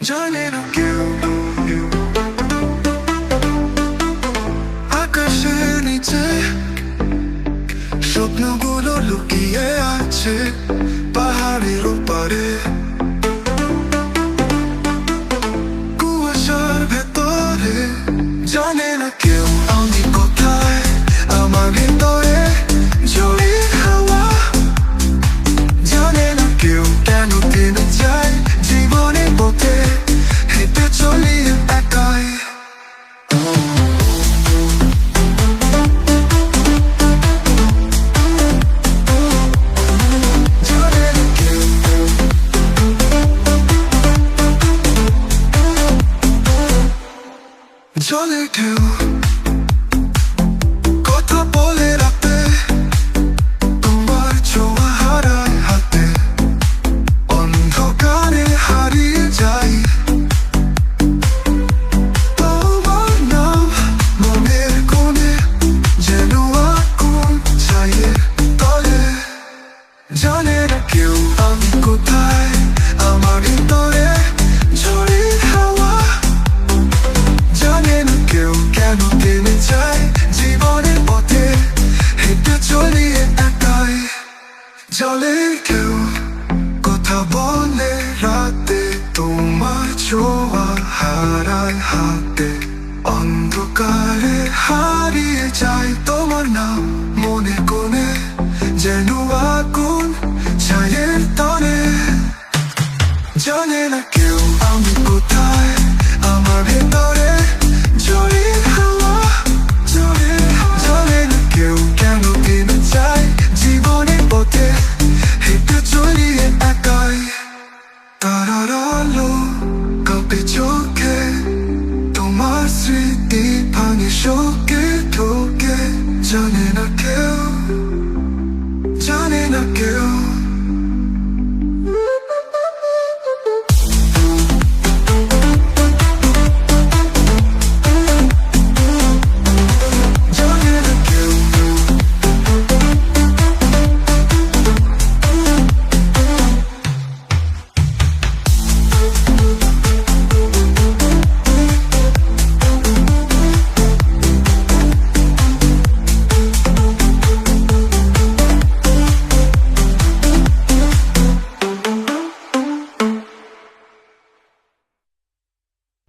জানে না কেউ আকাশের নিচে স্বপ্নগুলো লুকিয়ে আছে পাহাড়ের ওপারে, কুয়াশার ভেতরে। জানে না কেউ আমি কোথায়, আমার ভিতরে জড়িয়ে হাওয়া। জানে না কেউ কেন থেমে যায় জীবনের পথে, হেঁটে চলি একাই। জানে না কেউ জলে ঢেউ কথা বলে রাতে, তোমার ছোঁয়া হারায় হাতে, অন্ধকারে হারিয়ে যাই। তোমার নাম মনের কোণে যেন আগুন ছাইয়ের তলে। জানে না কেউ আমি কোথায়, আমার ভিতরে ঝড়ের হাওয়া। জানে না কেউ কেন থেমে যায় জীবনের পথে, হেঁটে চলি একাই। জলে কেউ কথা বলে রাতে, তোমার ছোঁয়া হারায় হাতে, অন্ধকারে হারিয়ে যায়। তোমার নাম মনে কোণে যেন আগুন ছাইয়ের তলে। জানে না